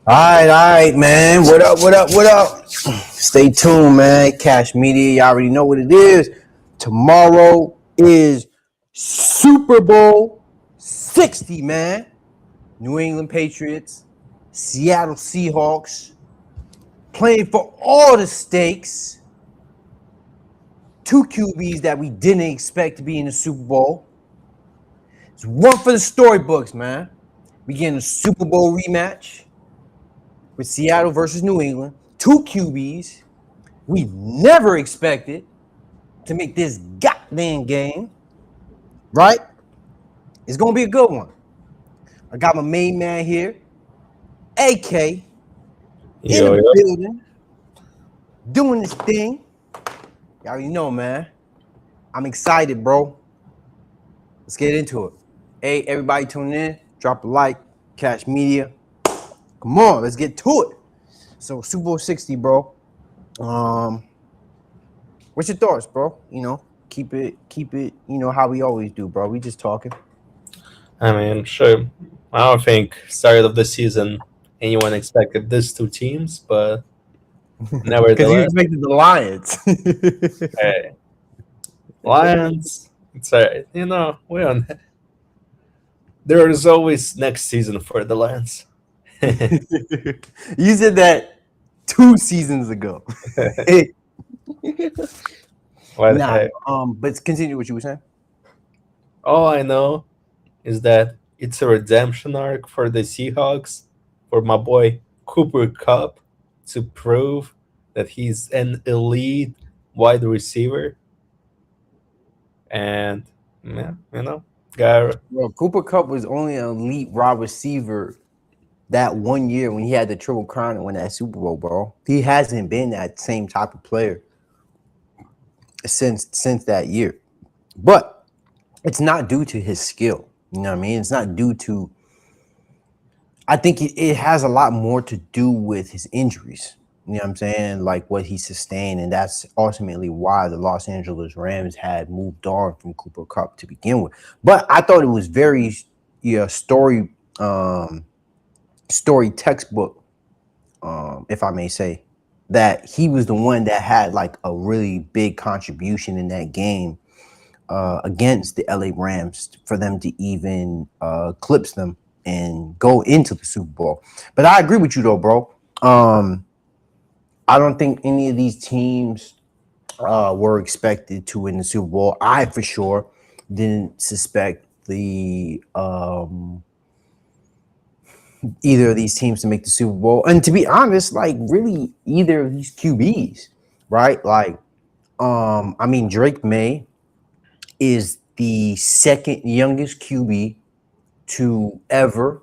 All right, man. What up? What up? What up? Stay tuned, man. Cash Media, you already know what it is. Tomorrow is Super Bowl 60, man. New England Patriots, Seattle Seahawks, playing for all the stakes. Two QBs that we didn't expect to be in the Super Bowl. It's one for the storybooks, man. We getting a Super Bowl rematch with Seattle versus New England. Two QBs we never expected to make this goddamn game, right? It's gonna be a good one. I got my main man here, AK, in Yo, the yo. building, doing this thing. You already know, man. I'm excited, bro. Let's get into it. Hey, everybody tuning in, drop a like, Cash Media. Come on, let's get to it. So Super Bowl 60, bro. What's your thoughts, bro? Keep it, how we always do, bro. We just talking. I mean, sure. I don't think start of the season anyone expected these two teams, but Because you nevertheless, expected the Lions. hey, Lions. It's alright. We on. There is always next season for the Lions. You said that 2 seasons ago. But Nah, hey, but continue what you were saying. all I know is that it's a redemption arc for the Seahawks, for my boy Cooper Cup to prove that he's an elite wide receiver. And yeah, got Well, Cooper Cup was only an elite wide receiver that 1 year when he had the Triple Crown and won that Super Bowl, bro. He hasn't been that same type of player since that year. But it's not due to his skill. You know what I mean? It's not due to. I think it has a lot more to do with his injuries. You know what I'm saying? Like what he sustained, and that's ultimately why the Los Angeles Rams had moved on from Cooper Cup to begin with. But I thought it was very, story textbook, if I may say, that he was the one that had like a really big contribution in that game against the LA Rams for them to even clips them and go into the Super Bowl. But I agree with you though, bro. I don't think any of these teams were expected to win the Super Bowl. I for sure didn't suspect the either of these teams to make the Super Bowl. And to be honest, like really either of these QBs, right? Like, I mean, Drake May is the second youngest QB to ever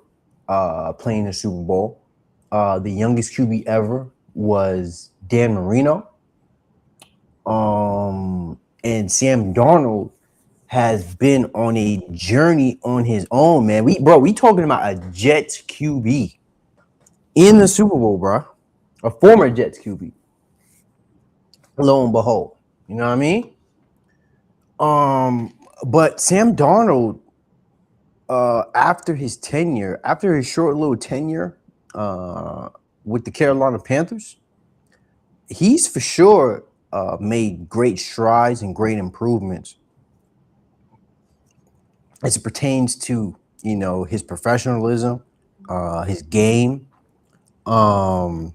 play in the Super Bowl. The youngest QB ever was Dan Marino. And Sam Darnold has been on a journey on his own, man. We talking about a Jets QB in the Super Bowl, bro. A former Jets QB. Lo and behold, you know what I mean? But Sam Darnold, after his short little tenure with the Carolina Panthers, he's for sure made great strides and great improvements as it pertains to his professionalism, his game, um,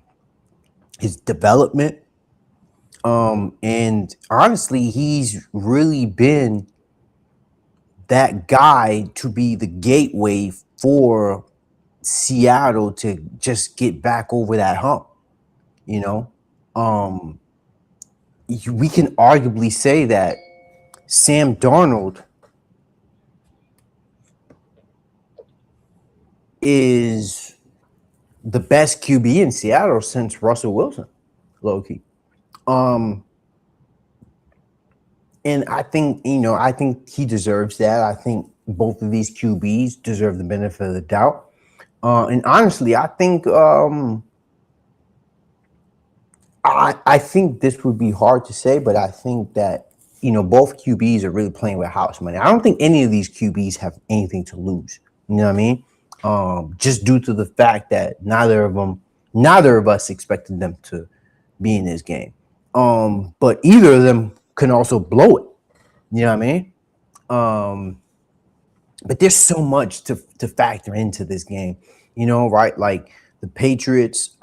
his development, and honestly, he's really been that guy to be the gateway for Seattle to just get back over that hump. You know, um, we can arguably say that Sam Darnold is the best QB in Seattle since Russell Wilson, low key. Um, and I think he deserves that. I think both of these QBs deserve the benefit of the doubt. And honestly, I think I think this would be hard to say, but I think that both QBs are really playing with house money. I don't think any of these QBs have anything to lose. You know what I mean? just due to the fact that neither of us expected them to be in this game. But either of them can also blow it. You know what I mean? Um, but there's so much to factor into this game, right? Like the Patriots,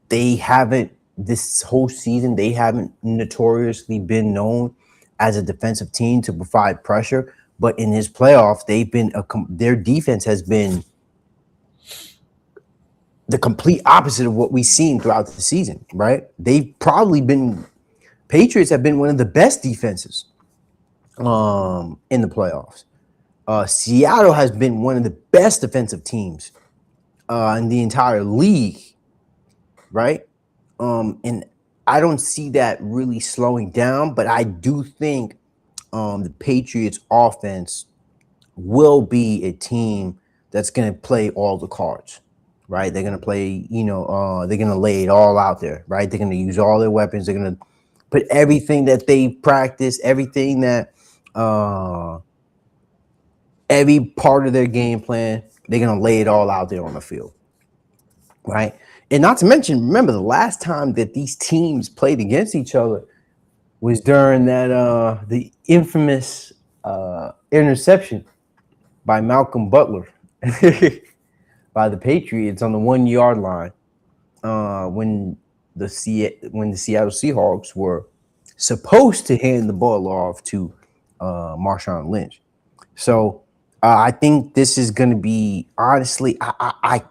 they haven't this whole season, they haven't notoriously been known as a defensive team to provide pressure. But in this playoff, their defense has been the complete opposite of what we've seen throughout the season, right? Patriots have been one of the best defenses in the playoffs. Seattle has been one of the best defensive teams in the entire league, right? And I don't see that really slowing down, but I do think the Patriots offense will be a team that's going to play all the cards, right? They're going to play, they're going to lay it all out there, right? They're going to use all their weapons. They're going to put everything that they practice, everything that every part of their game plan, they're going to lay it all out there on the field, right? And not to mention, remember the last time that these teams played against each other was during that the infamous interception by Malcolm Butler by the Patriots on the 1 yard line when the Seattle Seahawks were supposed to hand the ball off to Marshawn Lynch. So I think this is going to be, honestly, I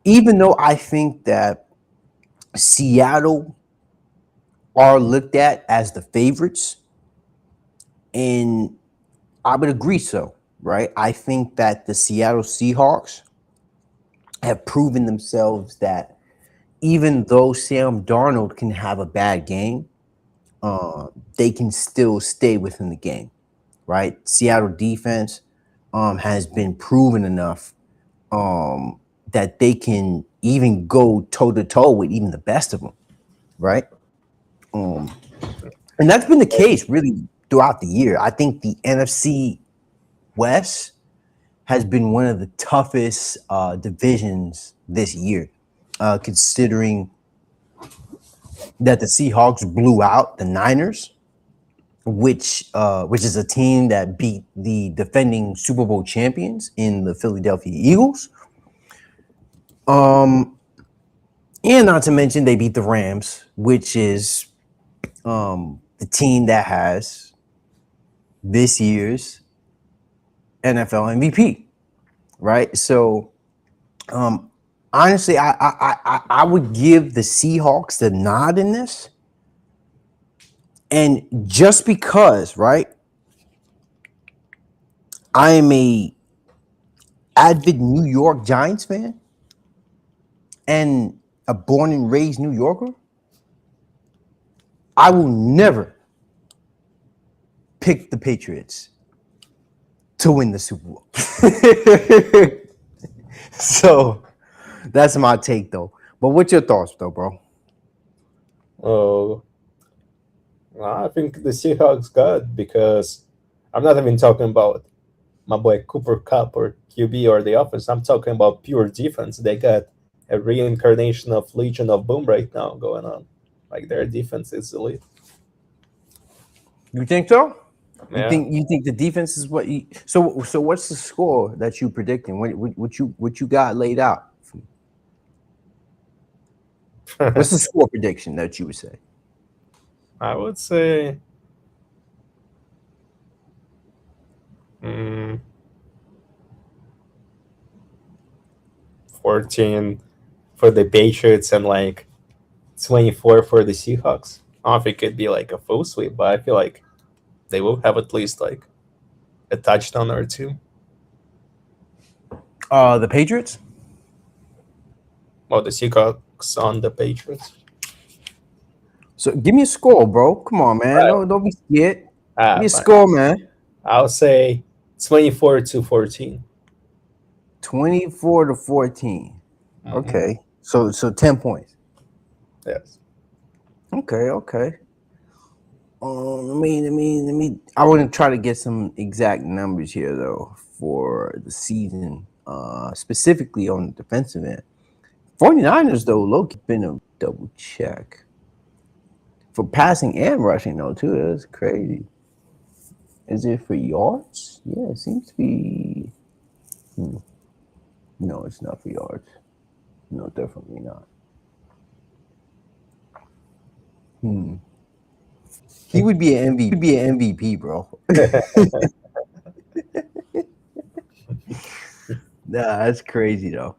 even though I think that Seattle are looked at as the favorites, and I would agree so, right? I think that the Seattle Seahawks have proven themselves that even though Sam Darnold can have a bad game, they can still stay within the game, right? Seattle defense has been proven enough that they can even go toe to toe with even the best of them, right? And that's been the case really throughout the year. I think the NFC West has been one of the toughest divisions this year, considering that the Seahawks blew out the Niners, which is a team that beat the defending Super Bowl champions in the Philadelphia Eagles. And not to mention they beat the Rams, which is the team that has this year's NFL MVP, right? So honestly, I would give the Seahawks the nod in this. And just because, right, I am a avid New York Giants fan and a born and raised New Yorker, I will never pick the Patriots to win the Super Bowl. So that's my take, though. But what's your thoughts, though, bro? Oh, I think the Seahawks got, because I'm not even talking about my boy Cooper Cup or QB or the offense. I'm talking about pure defense. They got a reincarnation of Legion of Boom right now going on. Like, their defense is elite. You think so? Yeah. You think the defense is what you so what's the score that you predicting? What you got laid out? What's the score prediction that you would say? I would say 14 for the Patriots and like 24 for the Seahawks. I don't think it'd be like a full sweep, but I feel like they will have at least like a touchdown or two. The Patriots? Well, the Seahawks on the Patriots. So give me a score, bro. Come on, man. Right. Don't be scared. Give me a Fine. score, man. I'll say 24-14. 24-14. Okay. So 10 points. Yes. Okay. Let me I want to try to get some exact numbers here though for the season. specifically on the defensive end. 49ers, though, low-key been a double check. For passing and rushing, though, too. That's crazy. Is it for yards? Yeah, it seems to be. No, it's not for yards. No, definitely not. He would be an MVP. He would be an MVP, bro. Nah, that's crazy though.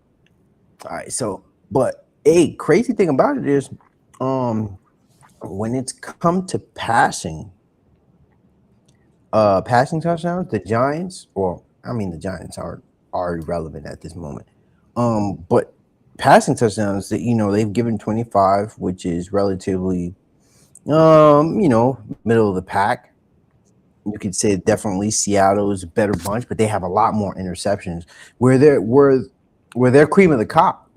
All right, so but a crazy thing about it is, when it's come to passing touchdowns, the Giants, well, I mean the Giants are irrelevant at this moment. But passing touchdowns that they've given 25, which is relatively middle of the pack. You could say definitely Seattle is a better bunch, but they have a lot more interceptions. Where they're cream of the crop,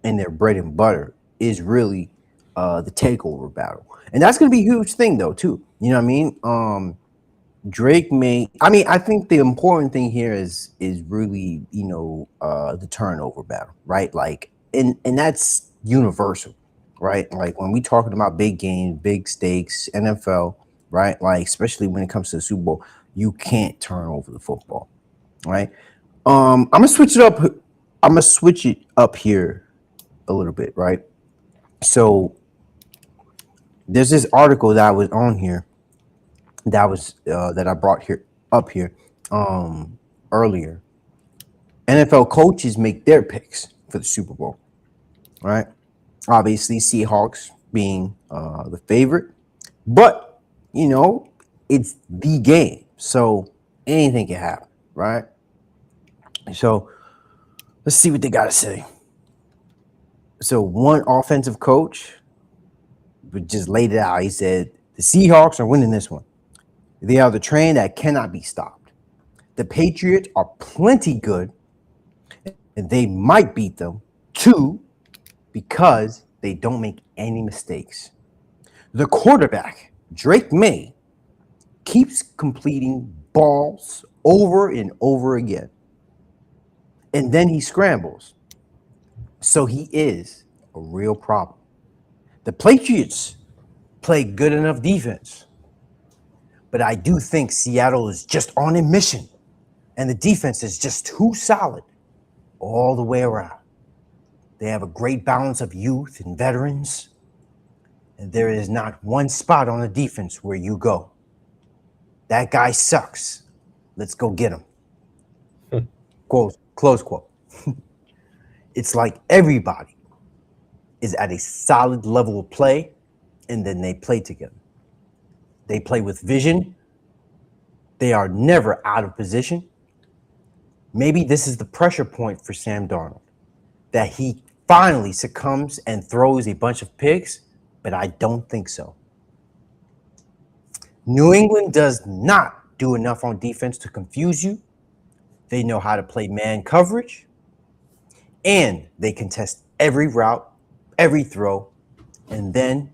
and their bread and butter is really the takeover battle, and that's going to be a huge thing though too. You know what I mean? Drake may. I mean, I think the important thing here is really the turnover battle, right? Like, and that's universal, right? Like when we talking about big games, big stakes, NFL, right? Like especially when it comes to the Super Bowl, you can't turn over the football, right? I'm gonna switch it up. I'm gonna switch it up here a little bit, right? So there's this article that was on here that I brought here up here earlier. NFL coaches make their picks for the Super Bowl, right? Obviously, Seahawks being the favorite, but it's the game, so anything can happen, right? So let's see what they got to say. So one offensive coach just laid it out. He said the Seahawks are winning this one. They are the train that cannot be stopped. The Patriots are plenty good, and they might beat them too because they don't make any mistakes. The quarterback, Drake May, keeps completing balls over and over again. And then he scrambles. So he is a real problem. The Patriots play good enough defense. But I do think Seattle is just on a mission. And the defense is just too solid all the way around. They have a great balance of youth and veterans. And there is not one spot on the defense where you go, that guy sucks. Let's go get him. Close quote. It's like everybody is at a solid level of play, and then they play together. They play with vision. They are never out of position. Maybe this is the pressure point for Sam Darnold, that he finally succumbs and throws a bunch of picks, but I don't think so. New England does not do enough on defense to confuse you. They know how to play man coverage, and they contest every route, every throw, and then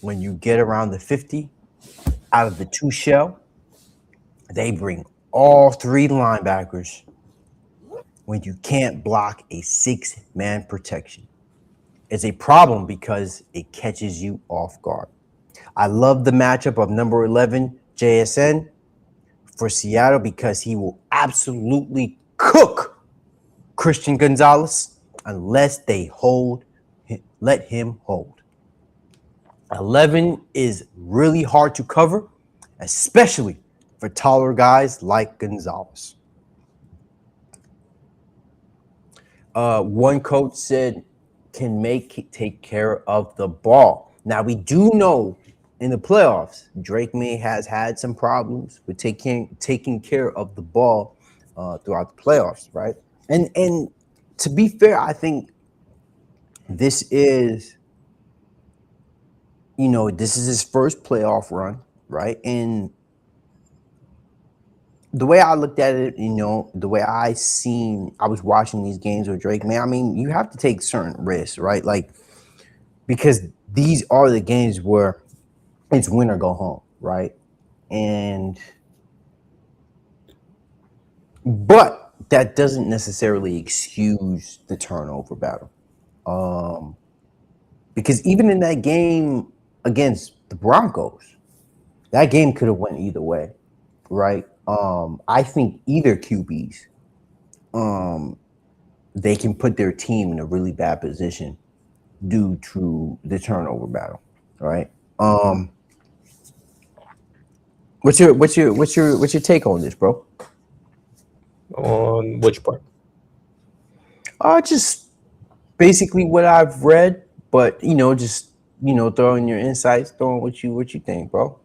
when you get around the 50, out of the two shell, they bring all three linebackers when you can't block a 6-man protection. It's a problem because it catches you off guard. I love the matchup of number 11, JSN, for Seattle because he will absolutely cook Christian Gonzalez unless they let him hold. 11 is really hard to cover, especially for taller guys like Gonzalez. One coach said can take care of the ball. Now we do know in the playoffs, Drake May has had some problems with taking care of the ball throughout the playoffs, right? And to be fair, I think this is his first playoff run, right? And the way I looked at it, the way I was watching these games with Drake, man, I mean, you have to take certain risks, right? Like, because these are the games where it's win or go home, right? And But that doesn't necessarily excuse the turnover battle. Um, because even in that game against the Broncos, that game could have went either way, right? I think either QBs, um, they can put their team in a really bad position due to the turnover battle, right? What's your take on this, bro? On which part? Just basically what I've read, but just throwing your insights, throwing what you think, bro.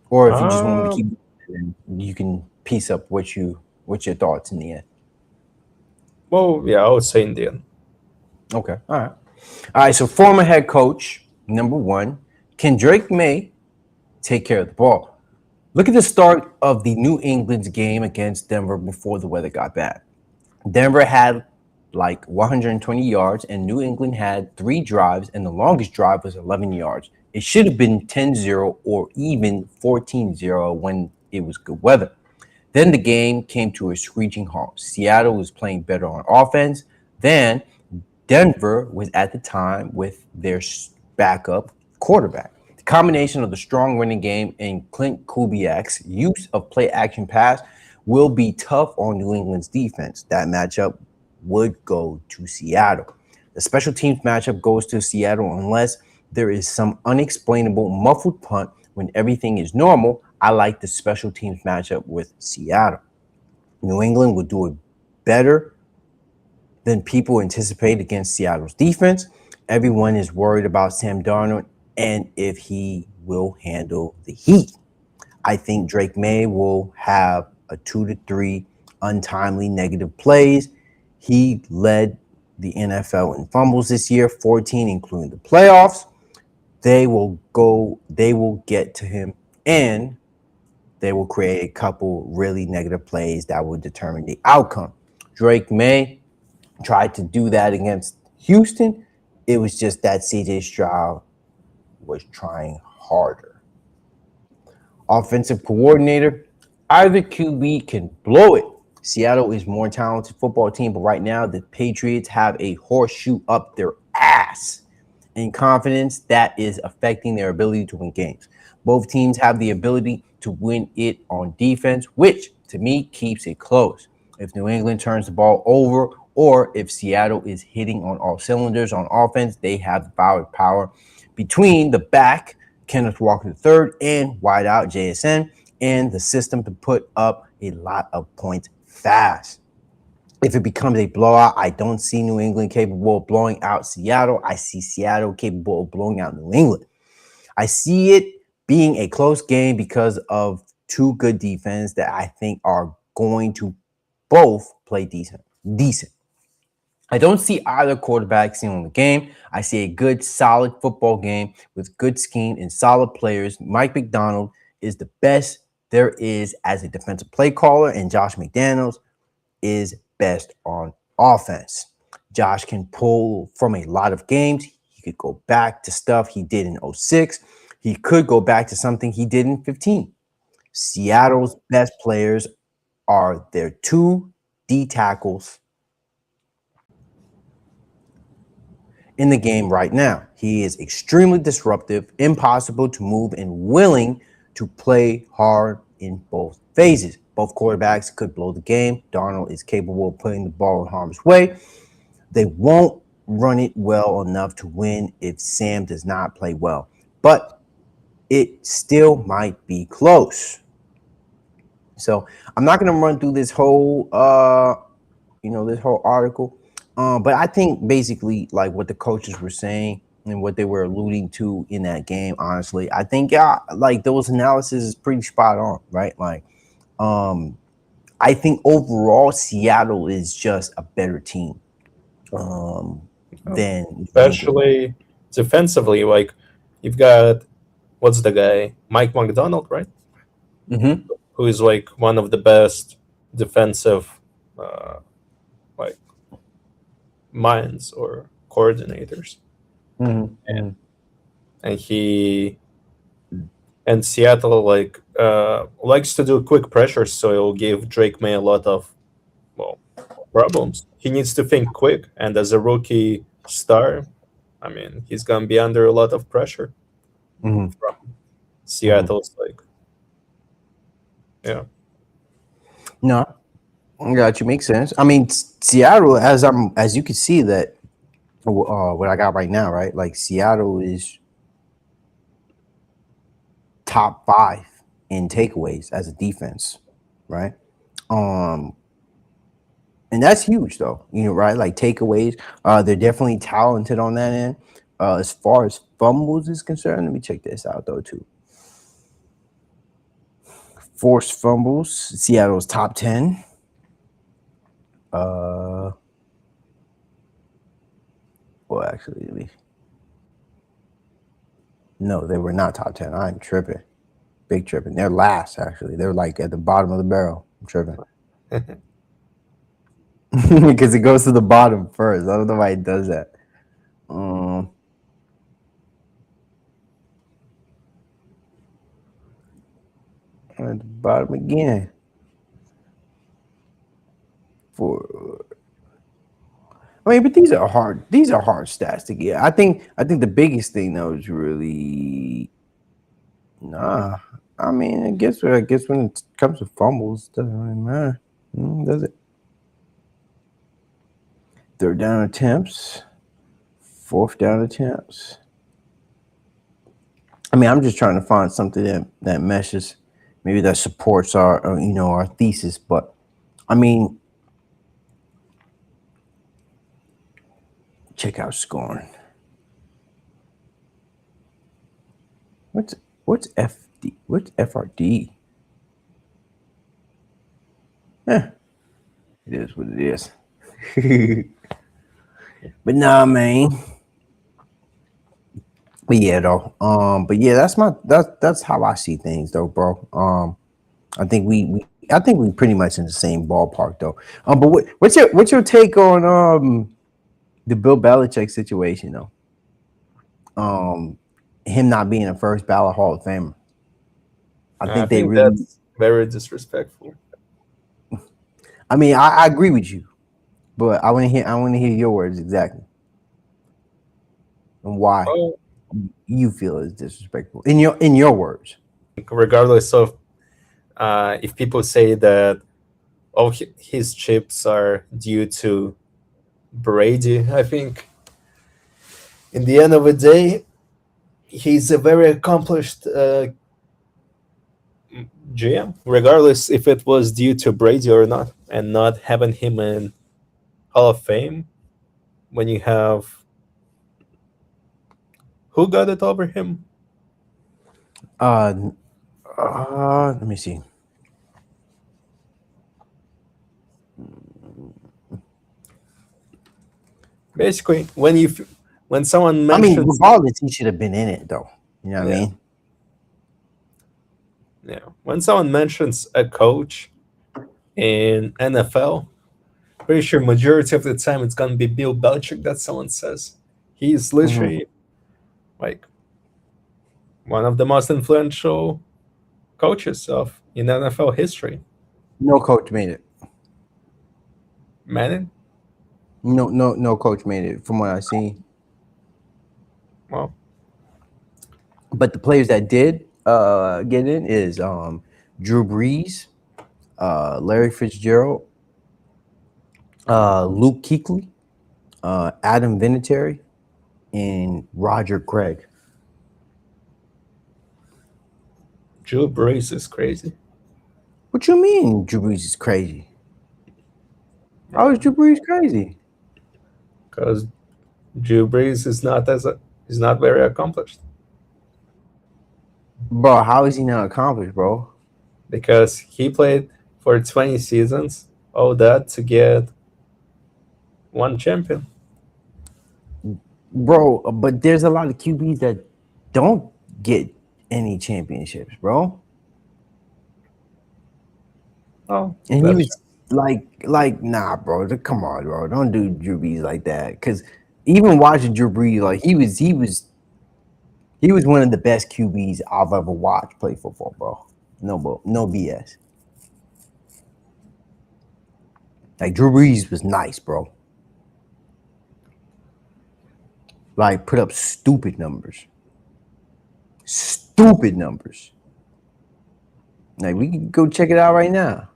Or if you just want me to Um, keep, then you can piece up what's your thoughts in the end. well, yeah, I would say Indian. Okay, all right. So former head coach number one, can Drake May take care of the ball? Look at the start of the New England's game against Denver before the weather got bad. Denver had like 120 yards, and New England had three drives, and the longest drive was 11 yards. It should have been 10-0 or even 14-0 when it was good weather. Then the game came to a screeching halt. Seattle was playing better on offense than Denver was at the time with their backup quarterback. The combination of the strong running game and Clint Kubiak's use of play action pass will be tough on New England's defense. That matchup would go to Seattle. The special teams matchup goes to Seattle unless there is some unexplainable muffled punt when everything is normal. I like the special teams matchup with Seattle. New England would do it better than people anticipate against Seattle's defense. Everyone is worried about Sam Darnold and if he will handle the heat. I think Drake May will have a 2 to 3 untimely negative plays. He led the NFL in fumbles this year, 14, including the playoffs. They will get to him, and they will create a couple really negative plays that will determine the outcome. Drake May tried to do that against Houston. It was just that CJ Stroud was trying harder. Offensive coordinator, either QB can blow it. Seattle is more talented football team, but right now the Patriots have a horseshoe up their ass in confidence that is affecting their ability to win games. Both teams have the ability to win it on defense, which to me keeps it close. If New England turns the ball over or if Seattle is hitting on all cylinders on offense, they have the power between the back, Kenneth Walker III, and wideout JSN, and the system to put up a lot of points fast. If it becomes a blowout, I don't see New England capable of blowing out Seattle. I see Seattle capable of blowing out New England. I see it being a close game because of two good defense that I think are going to both play decent. I don't see either quarterback sealing the game. I see a good, solid football game with good scheme and solid players. Mike McDonald is the best there is as a defensive play caller, and Josh McDaniels is best on offense. Josh can pull from a lot of games. He could go back to stuff he did in 06. He could go back to something he did in 15. Seattle's best players are their two D tackles in the game right now. He is extremely disruptive, impossible to move, and willing to play hard in both phases. Both quarterbacks could blow the game. Darnold is capable of putting the ball in harm's way. They won't run it well enough to win if Sam does not play well, but it still might be close. So I'm not going to run through this whole this whole article. But I think basically like what the coaches were saying and what they were alluding to in that game, honestly, I think like those analysis is pretty spot on, right? Like, I think overall Seattle is just a better team than New England. Especially defensively, like you've got what's the guy, Mike McDonald, right? Mm-hmm. Who is like one of the best defensive uh, like minds or coordinators, Mm-hmm. and he And Seattle likes to do quick pressure, so it'll give Drake May a lot of well problems. He needs to think quick, and as a rookie star, I mean, he's gonna be under a lot of pressure Hmm. from Hmm. Seattle's yeah. No, I got you. Makes sense. I mean, Seattle, as you can see that what I got right now, right? Like Seattle is top 5 in takeaways as a defense, right? Um, and that's huge, though. Right? Like takeaways, they're definitely talented on that end. As far as fumbles is concerned, let me check this out though too. Forced fumbles, Seattle's top 10. Uh, well, actually, no, they were not top 10. I'm tripping, big tripping. They're last actually. They're like at the bottom of the barrel. I'm tripping because it goes to the bottom first. I don't know why it does that. Um, at the bottom again. For I mean, but these are hard. These are hard stats to get. I think the biggest thing though is really nah. I mean, I guess when it comes to fumbles, doesn't really matter, does it? Third down attempts, fourth down attempts. I mean, I'm just trying to find something that meshes, maybe that supports our thesis. But I mean, check out scoring. What's what's FD? What's FRD? Eh, it is what it is. But nah, man. But yeah, though. But yeah, that's how I see things, though, bro. I think we pretty much in the same ballpark, though. But what's your take on the Bill Belichick situation, though? Um, him not being a first ballot Hall of Famer. I I think they think really. that's very disrespectful. I mean, I agree with you, but I want to hear your words exactly and why Well, you feel is disrespectful in your words. regardless of if people say that all his chips are due to Brady, I think in the end of the day, he's a very accomplished GM, regardless if it was due to Brady or not, and not having him in Hall of Fame when you have who got it over him? Uh, let me see. Basically, when someone I mean, mentions regardless, he should have been in it though. You know what I yeah, mean? yeah, when someone mentions a coach in NFL, pretty sure majority of the time it's gonna be Bill Belichick that someone says. He's Hmm. literally like one of the most influential coaches of in NFL history. No coach made it. Manning, No coach made it from what I seen. well, But the players that did get in is Drew Brees, Larry Fitzgerald, Luke Kuechly, Adam Vinatieri, and Roger Craig. Drew Brees is crazy. What you mean Drew Brees is crazy? How is Drew Brees crazy? Because Drew Brees is not very accomplished Bro, how is he not accomplished, bro? because he played for 20 seasons, all that to get one champion. Bro, but there's a lot of QBs that don't get any championships, bro. Oh, And he that's was like, nah, bro. Come on, bro. Don't do Drew Brees like that. Cause even watching Drew Brees, like he was He was one of the best QBs I've ever watched play football, bro. No BS. Like Drew Brees was nice, bro. Like put up stupid numbers. Stupid numbers. Like we can go check it out right now.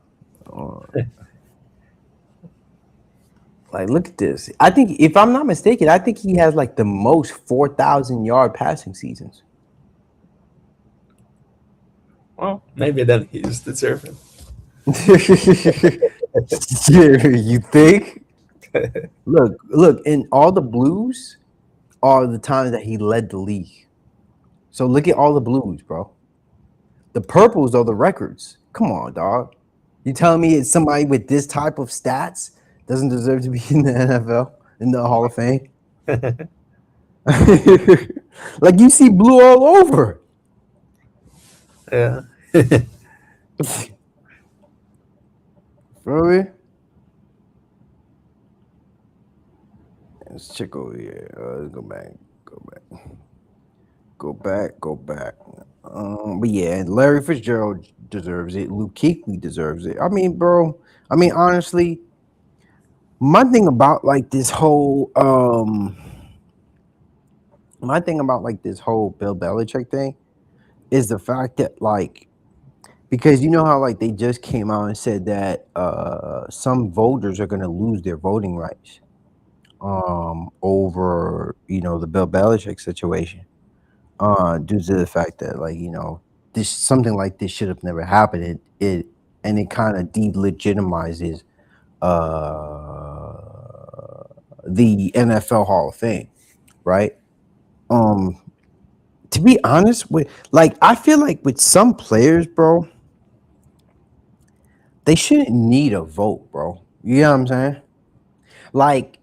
Like look at this. I think if I'm not mistaken, I think he has like the most 4,000-yard passing seasons. Well, maybe then he's deserving. You think? Look, in all the blues are the times that he led the league. So look at all the blues, bro. The purples are the records. Come on, dog. You telling me it's somebody with this type of stats doesn't deserve to be in the NFL, in the Hall of Fame? Like you see blue all over. Yeah. Really? Let's check over here. Let's go back. Go back. But yeah, Larry Fitzgerald deserves it. Luke Kuechly deserves it. I mean, bro. I mean, honestly, my thing about like this whole Bill Belichick thing is the fact that like because you know how like they just came out and said that some voters are gonna lose their voting rights over the Bill Belichick situation due to the fact that like this something like this should have never happened. It kind of delegitimizes the NFL Hall of Fame, right? To be honest with like I feel like with some players, bro, they shouldn't need a vote, bro. You know what I'm saying? Like,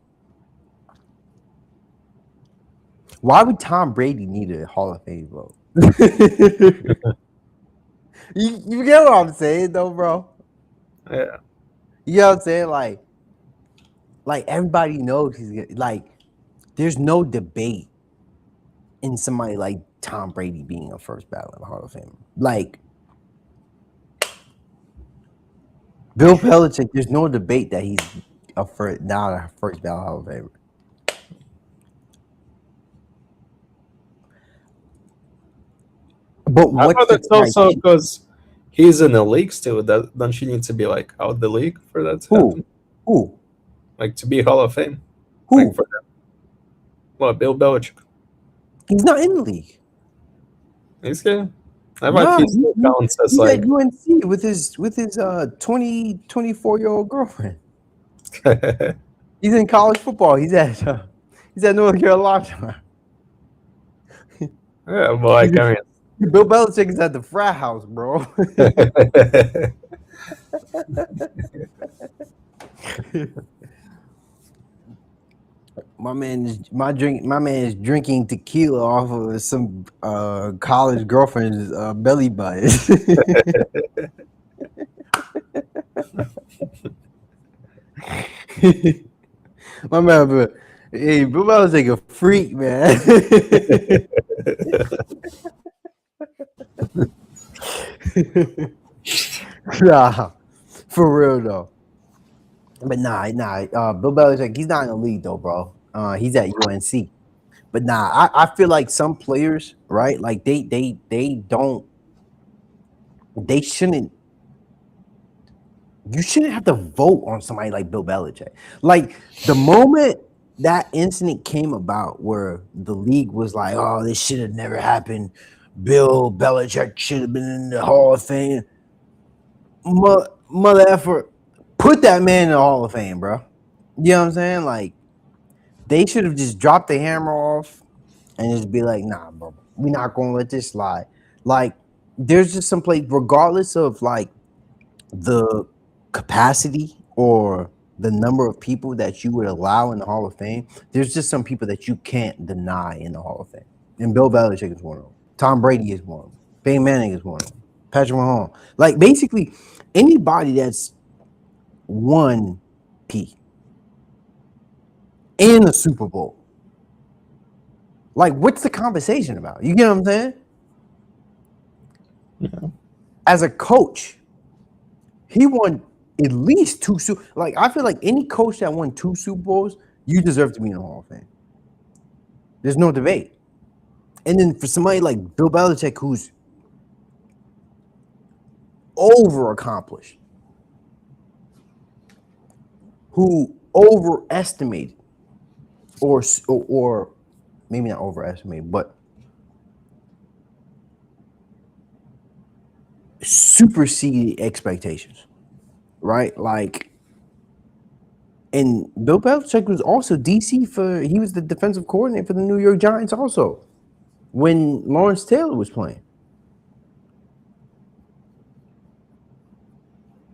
why would Tom Brady need a Hall of Fame vote? you get what I'm saying, though, bro? Yeah. You know what I'm saying? Like everybody knows like. There's no debate in somebody like Tom Brady being a first ballot Hall of Fame. Like Bill Belichick, there's no debate that he's not a first ballot Hall of Famer. But I what's thought the that's also criteria? because he's in the league still. Don't she need to be like out the league for that to Who? happen? Who? Like to be Hall of Fame? Like Who? for what? Bill Belichick. He's not in the league. He's good. I thought No, he still counts as he's like. at UNC with his 24-year-old girlfriend. He's in college football. He's at North Carolina. Yeah, well, like I Bill Belichick is at the frat house, bro. mean, My man is drinking tequila off of some college girlfriend's belly button. My man, hey, Bill Belichick a freak, man. Nah, for real though. But nah. Bill Belichick, he's not in the league though, bro. He's at UNC. But nah, I feel like some players, right? Like they shouldn't. You shouldn't have to vote on somebody like Bill Belichick. Like the moment that incident came about, where the league was like, "Oh, this should have never happened. Bill Belichick should have been in the Hall of Fame." Mother effort, put that man in the Hall of Fame, bro. You know what I'm saying? Like they should have just dropped the hammer off and just be like, "Nah, bro, we're not gonna let this slide." Like there's just some place, regardless of like the capacity or the number of people that you would allow in the Hall of Fame, there's just some people that you can't deny in the Hall of Fame. And Bill Belichick is one of them. Tom Brady is one of them. Peyton Manning is one of them. Patrick Mahomes. Like basically anybody that's won P in a Super Bowl. Like, what's the conversation about? You get what I'm saying? Yeah. As a coach, he won at least two Super. Like, I feel like any coach that won 2 Super Bowls, you deserve to be in the Hall of Fame. There's no debate. And then for somebody like Bill Belichick, who's over accomplished, who overestimated, or maybe not overestimated, but superseded expectations, right? Like, and Bill Belichick was also DC he was the defensive coordinator for the New York Giants also when Lawrence Taylor was playing.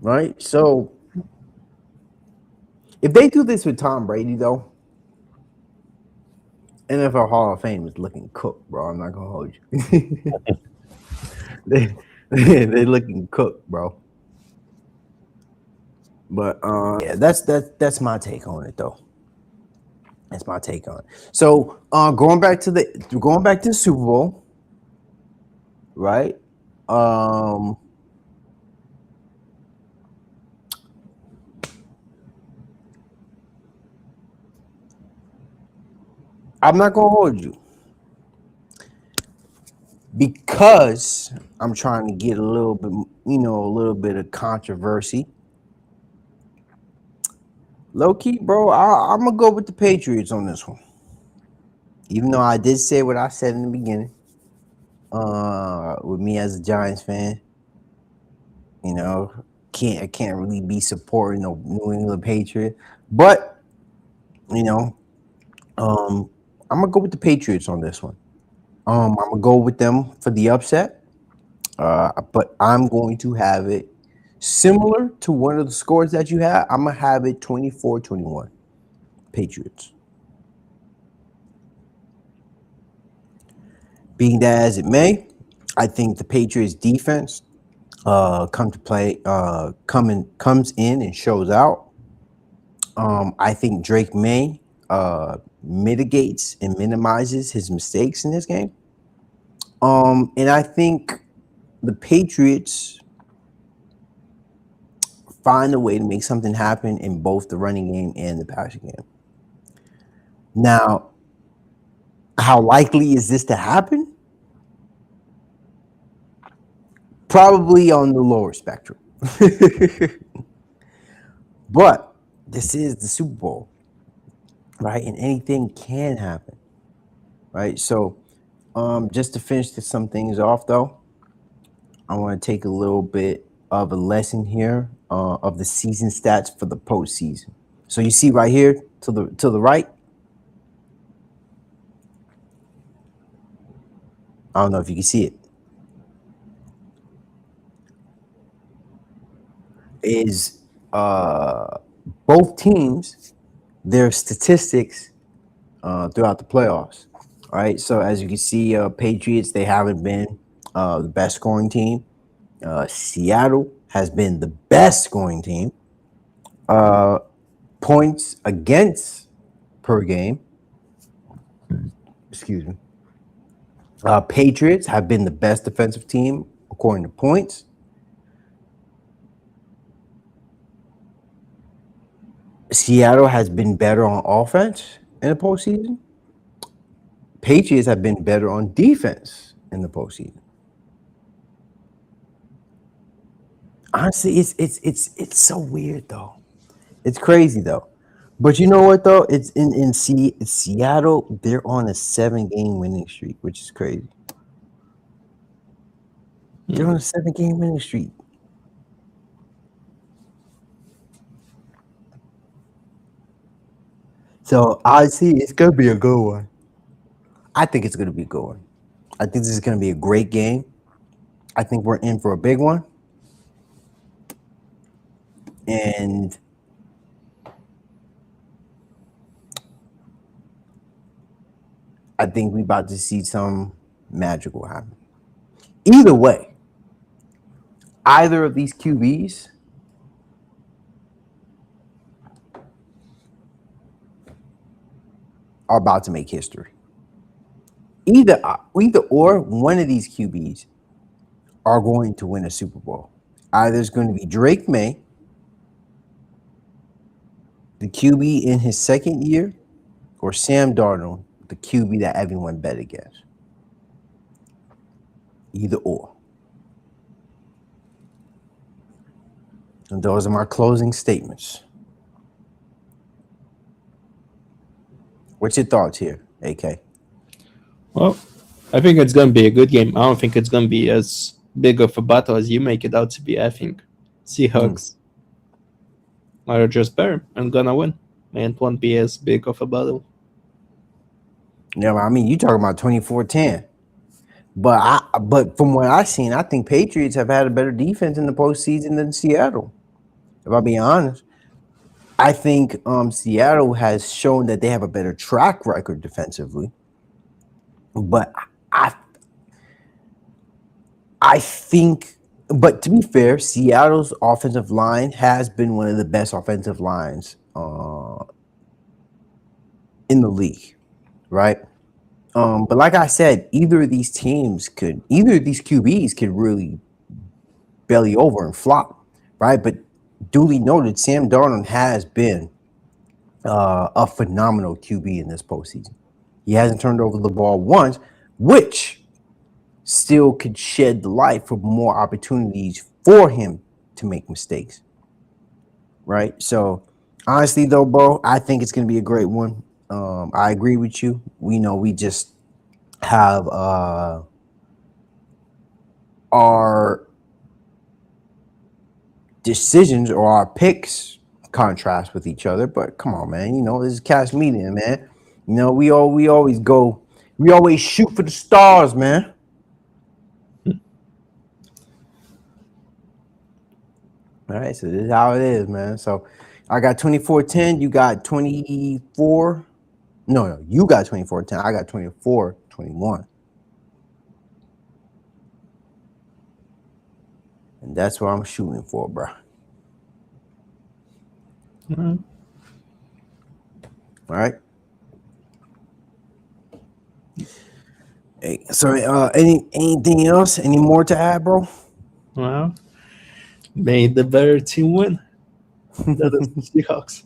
Right? So if they do this with Tom Brady, though, NFL Hall of Fame is looking cooked, bro. I'm not gonna hold you. They looking cooked, bro. But yeah, that's my take on it, though. That's my take on it. So going back to the Super Bowl, right? I'm not gonna hold you because I'm trying to get a little bit, a little bit of controversy. Low key, bro, I'm gonna go with the Patriots on this one. Even though I did say what I said in the beginning, with me as a Giants fan, you know, I can't really be supporting the New England Patriot, but you know, I'm gonna go with the Patriots on this one. I'm gonna go with them for the upset, but I'm going to have it similar to one of the scores that you had. I'm gonna have it 24-21, Patriots. Being that as it may, I think the Patriots defense comes in and shows out. I think Drake May mitigates and minimizes his mistakes in this game. And I think the Patriots find a way to make something happen in both the running game and the passing game. Now, how likely is this to happen? Probably on the lower spectrum. But this is the Super Bowl, right? And anything can happen, right? So, just to finish some things off, though, I want to take a little bit of a lesson here of the season stats for the postseason. So you see right here to the right. I don't know if you can see it. Is both teams their statistics throughout the playoffs. All right. So as you can see, Patriots, they haven't been the best scoring team. Seattle has been the best scoring team. Points against per game. Excuse me. Patriots have been the best defensive team according to points. Seattle has been better on offense in the postseason. Patriots have been better on defense in the postseason. Honestly, it's so weird though. It's crazy though. But you know what though? It's it's Seattle. They're on a 7-game winning streak, which is crazy. They're on a 7-game winning streak. So I see it's gonna be a good one. I think it's gonna be a good one. I think this is gonna be a great game. I think we're in for a big one. And I think we about to see some magical happen. Either way, either of these QBs are about to make history. either or one of these QBs are going to win a Super Bowl. Either it's going to be Drake May, the QB in his second year, or Sam Darnold, the QB that everyone bet against. Either or. And those are my closing statements. What's your thoughts here, AK? Well, I think it's going to be a good game. I don't think it's going to be as big of a battle as you make it out to be. I think Seahawks are just better and going to win. And it won't be as big of a battle. Yeah, I mean, you talking about 24-10. But from what I've seen, I think Patriots have had a better defense in the postseason than Seattle. If I'm being honest, I think Seattle has shown that they have a better track record defensively. But I think, but to be fair, Seattle's offensive line has been one of the best offensive lines in the league, right? But like I said, either of these QBs could really belly over and flop, right? But duly noted, Sam Darnold has been a phenomenal QB in this postseason. He hasn't turned over the ball once, which still could shed the light for more opportunities for him to make mistakes, right? So honestly, though, bro, I think it's going to be a great one. I agree with you. We just have our decisions or our picks contrast with each other. But come on, man. This is Cash Media, man. We always shoot for the stars, man. All right, so this is how it is, man. So I got 24-10. You got 24. No, you got 24-10. I got 24-21. And that's what I'm shooting for, bro. Mm-hmm. All right. Hey, so anything else? Any more to add, bro? Well, may the better team win. That is the Seahawks.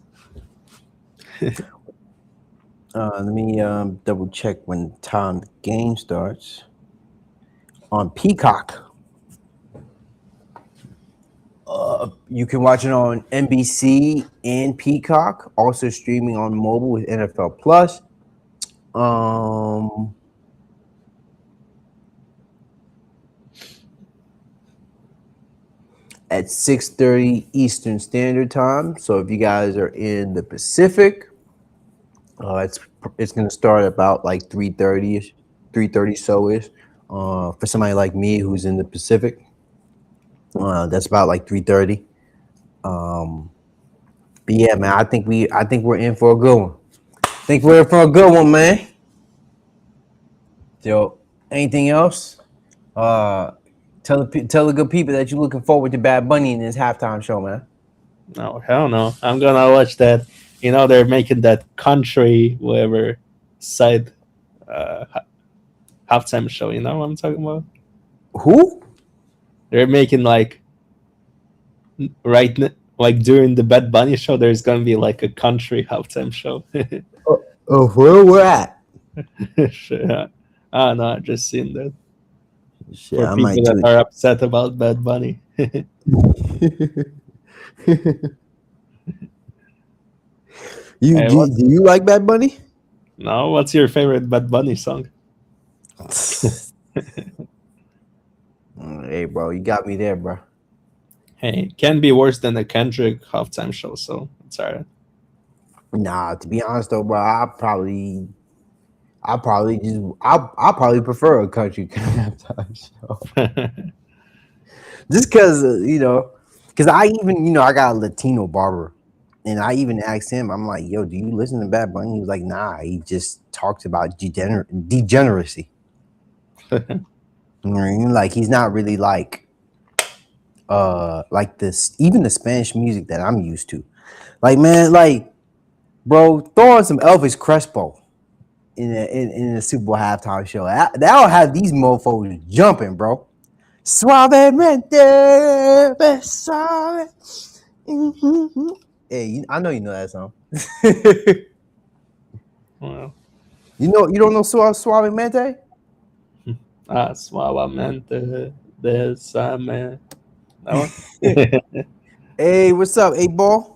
Let me double check when time the game starts. On Peacock. You can watch it on NBC and Peacock. Also streaming on mobile with NFL Plus. At 6:30 Eastern Standard Time. So if you guys are in the Pacific, it's going to start about like 3:30ish, 3:30 so-ish. For somebody like me who's in the Pacific, that's about like 3:30. But yeah, man, I think we're in for a good one. Man. So, anything else? Tell the good people that you're looking forward to Bad Bunny in this halftime show, man. No, hell no. I'm gonna watch that. They're making that country whatever side halftime show. You know what I'm talking about? Who? They're making like during the Bad Bunny show, there's gonna be like a country halftime show. Where we're at? Shit. I don't know. I just seen that. Shit, For people that are upset about Bad Bunny. Do you like Bad Bunny? No, what's your favorite Bad Bunny song? Hey, bro, you got me there, bro. Hey, it can be worse than a Kendrick halftime show, so it's alright. Nah, to be honest though, bro, I probably prefer a country halftime show. Just because because I even I got a Latino barber, and I even asked him, I'm like, yo, do you listen to Bad Bunny? He was like, nah, he just talks about degeneracy. Like he's not really like this, even the Spanish music that I'm used to. Like, man, like, bro, throw on some Elvis Crespo. in the Super Bowl halftime show. That'll have these mofos jumping, bro. Suavemente, besame. Mm-hmm. Hey, I know you know that song. Well, You don't know Suavemente? suavemente, besame. That one? Hey, what's up, 8Ball?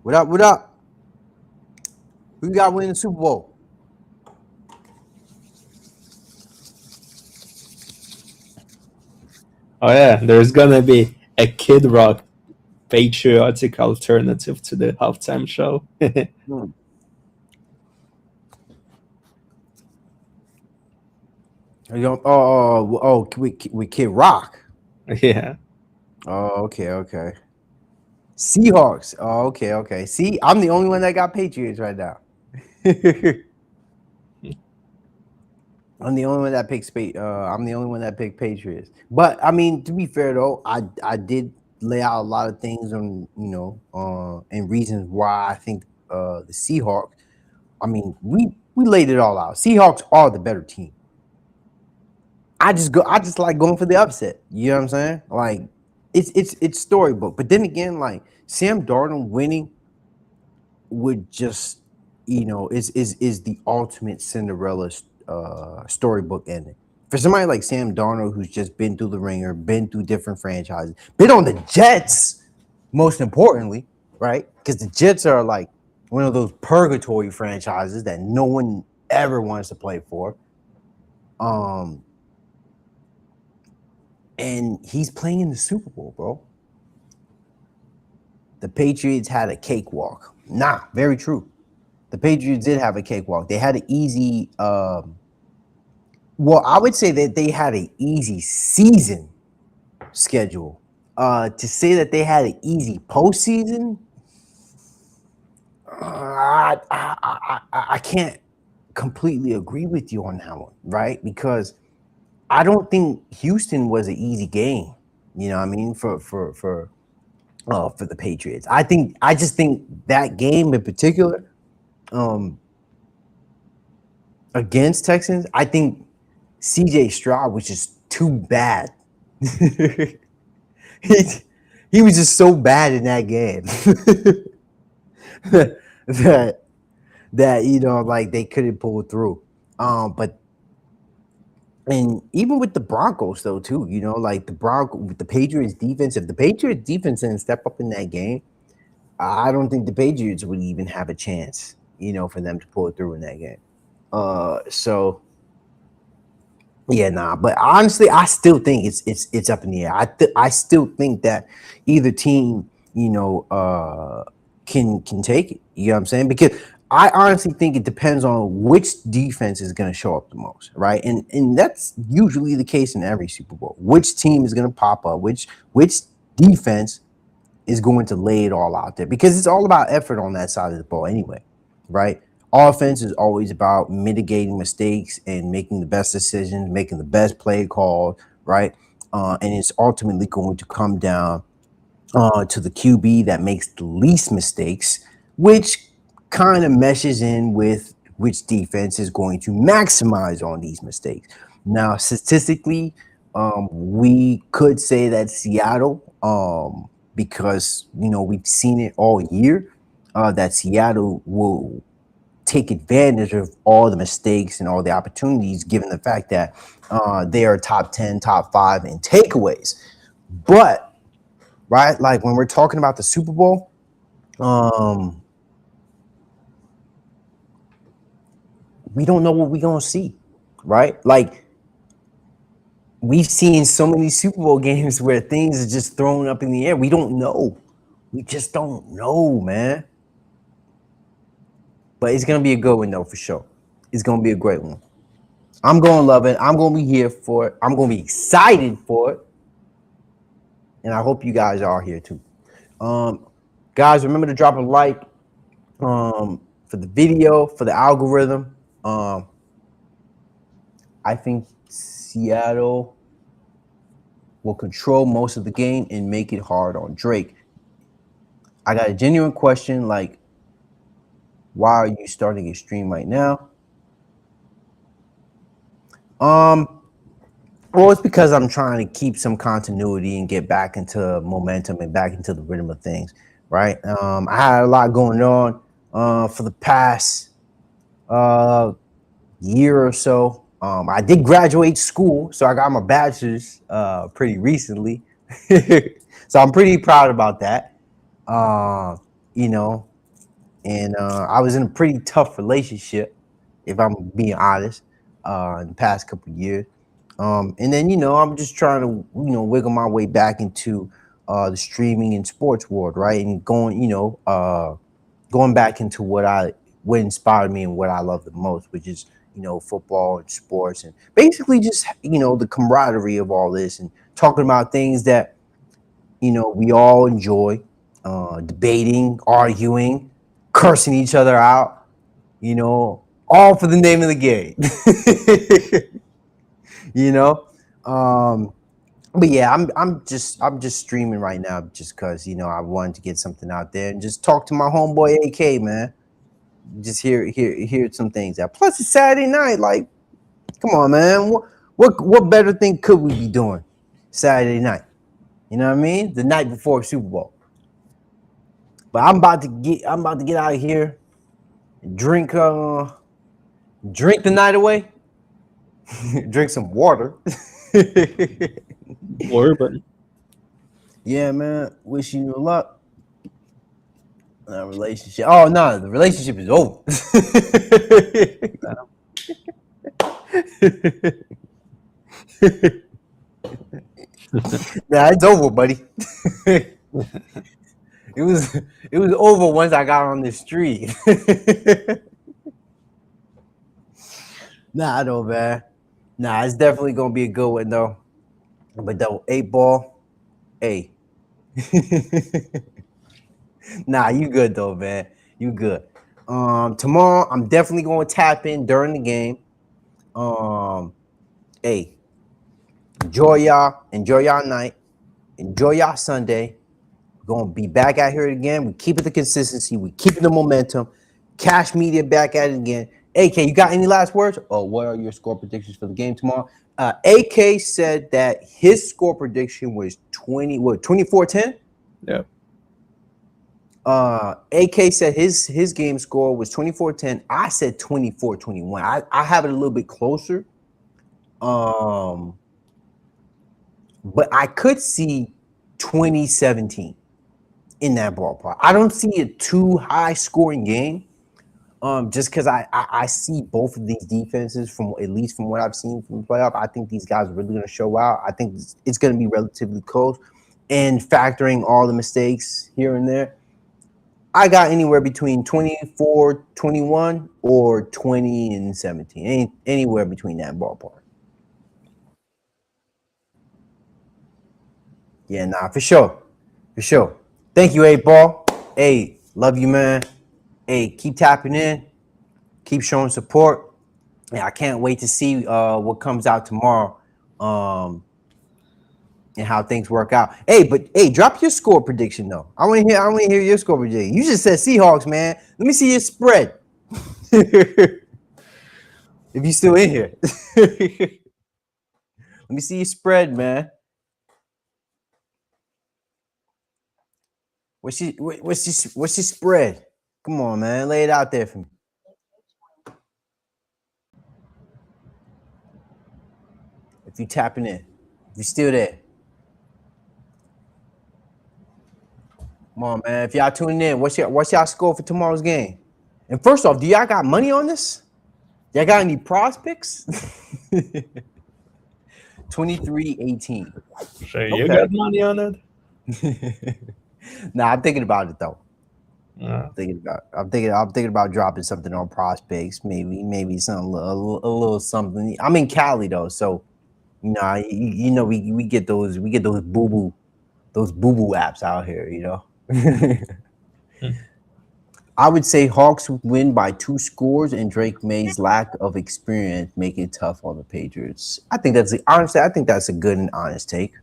What up? What up? Who you got winning the Super Bowl? Oh yeah, there's gonna be a Kid Rock patriotic alternative to the halftime show. With Kid Rock. Yeah. Oh, okay. Seahawks. Oh, okay. See, I'm the only one that got Patriots right now. I'm the only one that picks I'm the only one that picked Patriots. But I mean, to be fair though, I did lay out a lot of things on and reasons why I think the Seahawks. I mean, we laid it all out. Seahawks are the better team. I just like going for the upset. You know what I'm saying? Like it's storybook. But then again, like Sam Darnold winning would just is the ultimate Cinderella storybook ending. For somebody like Sam Darnold, who's just been through the ringer, been through different franchises, been on the Jets, most importantly, right? Because the Jets are like one of those purgatory franchises that no one ever wants to play for. And he's playing in the Super Bowl, bro. The Patriots had a cakewalk. Nah, very true. The Patriots did have a cakewalk. They had an easy well, I would say that they had an easy season schedule. To say that they had an easy postseason, I can't completely agree with you on that one, right? Because I don't think Houston was an easy game. You know what I mean? For the Patriots. I just think that game in particular, against Texans, I think CJ Stroud was just too bad. he was just so bad in that game that like they couldn't pull through. But and even with the Broncos though too, like with the Patriots defense, if the Patriots defense didn't step up in that game, I don't think the Patriots would even have a chance, for them to pull it through in that game. So yeah, nah. But honestly, I still think it's up in the air. I still think that either team, can take it. You know what I'm saying? Because I honestly think it depends on which defense is going to show up the most, right? And that's usually the case in every Super Bowl. Which team is going to pop up? Which defense is going to lay it all out there? Because it's all about effort on that side of the ball anyway, right? Offense is always about mitigating mistakes and making the best decisions, making the best play call, right? And it's ultimately going to come down to the QB that makes the least mistakes, which kind of meshes in with which defense is going to maximize on these mistakes. Now, statistically, we could say that Seattle, because we've seen it all year, that Seattle will take advantage of all the mistakes and all the opportunities, given the fact that they are top 10, top 5 in takeaways. But, right, like when we're talking about the Super Bowl, we don't know what we're going to see, right? Like, we've seen so many Super Bowl games where things are just thrown up in the air. We don't know. We just don't know, man. But it's going to be a good one, though, for sure. It's going to be a great one. I'm going to love it. I'm going to be here for it. I'm going to be excited for it. And I hope you guys are here, too. Guys, remember to drop a like for the video, for the algorithm. I think Seattle will control most of the game and make it hard on Drake. I got a genuine question, like, why are you starting a stream right now? Um, well, it's because I'm trying to keep some continuity and get back into momentum and back into the rhythm of things, right? I had a lot going on for the past uh year or so. I did graduate school, so I got my bachelor's pretty recently. So I'm pretty proud about that. Uh, you know, and I was in a pretty tough relationship, if I'm being honest, in the past couple of years. And then I'm just trying to wiggle my way back into the streaming and sports world, right? And going back into what inspired me and what I love the most, which is football and sports, and basically just the camaraderie of all this, and talking about things that we all enjoy, debating, arguing, cursing each other out, all for the name of the game. you know um but yeah, I'm just streaming right now just because I wanted to get something out there and just talk to my homeboy AK, man. Just hear some things out. Plus it's Saturday night. Like, come on, man. What better thing could we be doing Saturday night? You know what I mean? The night before Super Bowl. But I'm about to get out of here and drink the night away. Drink some water. Urban. Yeah, man. Wish you luck. Relationship. Oh no, the relationship is over. Nah, it's over, buddy. It was over once I got on the street. Nah, though, man. Nah, it's definitely gonna be a good one though. But though, 8 ball, hey. Nah, you good though, man. You good. Tomorrow I'm definitely gonna tap in during the game. Hey, enjoy y'all night, enjoy y'all Sunday. We're gonna be back out here again. We keep it the consistency, we keep it the momentum. Cash Media back at it again. AK, you got any last words? Oh, what are your score predictions for the game tomorrow? AK said that his score prediction was 24-10. Yeah. AK said his game score was 24-10. I said 24-21. I have it a little bit closer. But I could see 2017 in that ballpark. I don't see a too high scoring game. Just because I see both of these defenses, from at least from what I've seen from the playoff. I think these guys are really going to show out. I think it's going to be relatively close, and factoring all the mistakes here and there, I got anywhere between 24-21 or 20-17. Anywhere between that ballpark. Yeah, nah, for sure. For sure. Thank you, 8 ball. Hey, love you, man. Hey, keep tapping in. Keep showing support. Yeah, I can't wait to see what comes out tomorrow. And how things work out. Hey, drop your score prediction though. I want to hear your score prediction. You just said Seahawks, man. Let me see your spread. If you still in here. Let me see your spread, man. What's your spread? Come on, man. Lay it out there for me. If you tapping in, if you still there. Come on, man. If y'all tuning in, what's y'all score for tomorrow's game? And first off, do y'all got money on this? Y'all got any prospects? 23-18. Sure, you got money on it? Nah, I'm thinking about it though. Yeah. I'm thinking about dropping something on prospects. Maybe something a little something. I'm in Cali though, so we get those boo boo apps out here. I would say Hawks win by 2 scores, and Drake May's lack of experience make it tough on the Patriots. I think that's a good and honest take.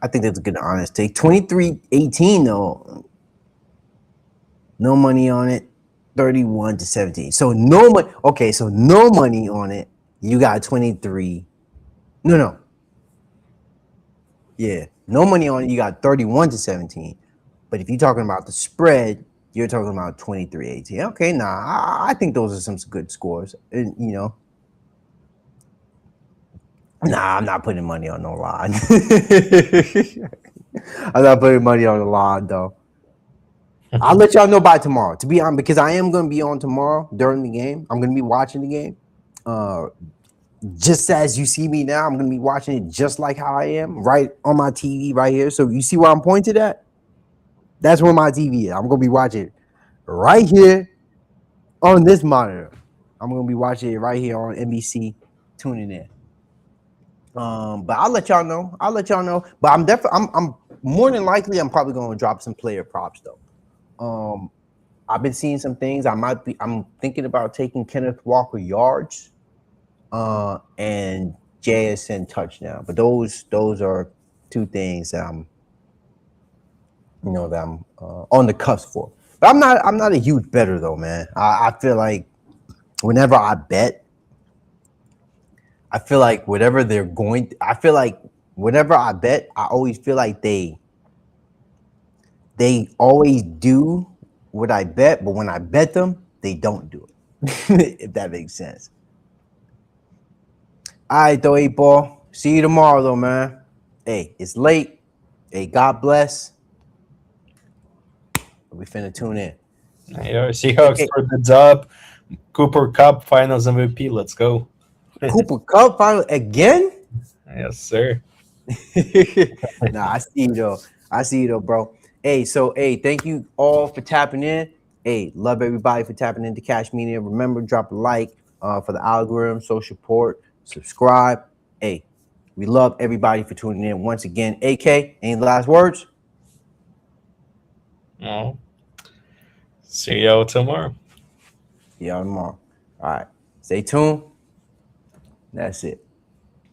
23-18 though. No money on it. 31-17. So no money. Okay, so no money on it. You got 23. No. Yeah. No money on it. You got 31-17. But if you're talking about the spread, you're talking about 23-18. Okay, I think those are some good scores. And, I'm not putting money on no line. I'm not putting money on the line, though. I'll let y'all know by tomorrow. To be honest, because I am going to be on tomorrow during the game. I'm going to be watching the game. Just as you see me now, I'm going to be watching it just like how I am, right on my TV right here. So you see where I'm pointed at? That's where my TV is. I'm going to be watching it right here on this monitor. I'm going to be watching it right here on NBC, tuning in. But I'll let y'all know. But I'm more than likely, I'm probably going to drop some player props, though. I've been seeing some things. I'm thinking about taking Kenneth Walker yards and JSN touchdown. But those are two things that I'm on the cusp for. But I'm not a huge bettor though, man. I feel like whenever I bet, I feel like whatever whenever I bet, I always feel like they always do what I bet, but when I bet them, they don't do it. If that makes sense. All right, though, 8-Ball. See you tomorrow, though, man. Hey, it's late. Hey, God bless. We finna tune in. Yeah, Seahawks for the dub. Cooper Cup Finals MVP. Let's go. Cooper Cup final again? Yes, sir. I see you though, bro. Hey, thank you all for tapping in. Hey, love everybody for tapping into Cash Media. Remember, drop a like for the algorithm, show support, subscribe. Hey, we love everybody for tuning in. Once again, AK, any last words? No. See y'all tomorrow. See y'all tomorrow. All right. Stay tuned. That's it.